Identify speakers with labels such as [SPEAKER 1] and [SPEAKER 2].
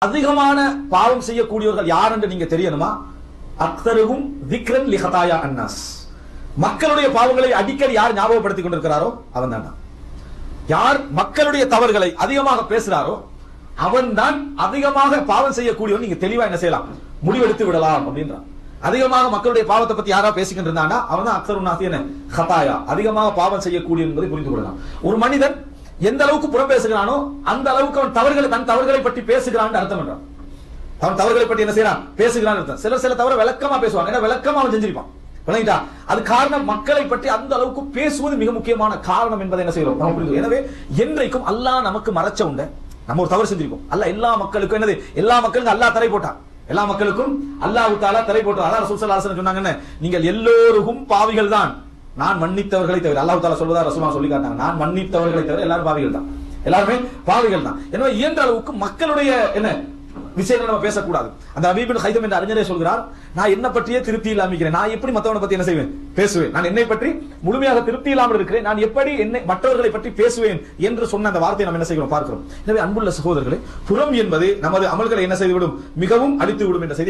[SPEAKER 1] அதிகமான பாவம் செய்யக்கூடியவர்கள் யார் என்று நீங்க தெரியணுமா? அக்தருஹும் திக்ரன் லிஹதாயா அன்னாஸ். மக்களுடைய பாவங்களை அடிக்கடி யார் ஞாபகப்படுத்திக் கொண்டிருக்கிறாரோ அவன் தான். யார் மக்களுடைய தவறுகளை அதிகமாக பேசுறாரோ அவன் தான் அதிகமாக பாவம் செய்யக்கூடியவன். நீங்க தெளிவா என்ன செய்யலாம், முடிவெடுத்து விடலாம் அப்படின்றான். அதிகமாக மக்களுடைய பாவத்தை பத்தி யாரா பேசிக்கிட்டு இருந்தானா அவன் தான் அக்தருன் நாஸ் என்ன ஹதாயா, அதிகமாக பாவம் செய்யக்கூடிய என்பதை புரிந்து கொள்ளலாம். ஒரு மனிதன் எந்த அளவுக்கு புறம் பேசுகிறானோ அந்த அளவுக்கு அவன் தன் தவறுகளை பற்றி பேசுகிறான் அர்த்தம் என்றான். அவன் தவறுகளை பற்றி என்ன செய்யறான், பேசுகிறான் அர்த்தம். சில தவிர விளக்கமா பேசுவான், ஏன்னா விளக்கமா அவன் செஞ்சிருப்பான். அது காரணம் மக்களை பற்றி அந்த அளவுக்கு பேசுவது மிக முக்கியமான காரணம் என்பதை என்ன செய்யறோம் நம்ம புரிந்து. எனவே என்றைக்கும் அல்லாஹ் நமக்கு மறைச்ச உண்ட நம்ம ஒரு தவறு செஞ்சிருக்கோம். அல்லாஹ் எல்லா மக்களுக்கும் என்னது, எல்லா மக்களுக்கும் அல்லாஹ் தடை போட்டான். எல்லா மக்களுக்கும் அல்லாஹ் தஆலா தடை போட்டான். அல்லாஹ் ரசூல் ஸல்லல்லாஹு அலைஹி வஸல்லம் சொன்னாங்க, நீங்கள் எல்லோருக்கும் பாவிகள் தான், நான் மன்னித்தவர்களை தவிர. அல்லாஹ் தஆலா சொல்வதா ரசூலுல்லாஹ் சொல்லி காட்டாங்க, நான் மன்னித்தவர்களை தவிர எல்லாரும் பாவிகள் தான், எல்லாருமே பாவிகள் தான். எனவே இயன்ற அளவுக்கு மக்களுடைய என்ன விஷயங்களை நம்ம பேசக்கூடாது. அந்த நபீ இப்னு ஹைதம் என்ற அறிஞரே சொல்கிறார், நான் என்ன பற்றியே திருப்தி இல்லாமல், நான் எப்படி மற்றவனை பத்தி என்ன செய்வேன், பேசுவேன். நான் என்னை பற்றி முழுமையாக திருப்தி இல்லாமல் இருக்கிறேன், நான் எப்படி என்னை மற்றவர்களை பற்றி பேசுவேன் என்று சொன்ன அந்த வார்த்தையை நம்ம என்ன செய்கிறோம் பார்க்கிறோம். எனவே அன்புள்ள சகோதரர்களே, புறம் என்பது நமது அமல்களை என்ன செய்துவிடும், மிகவும் அழித்து விடும் என்ற செய்தி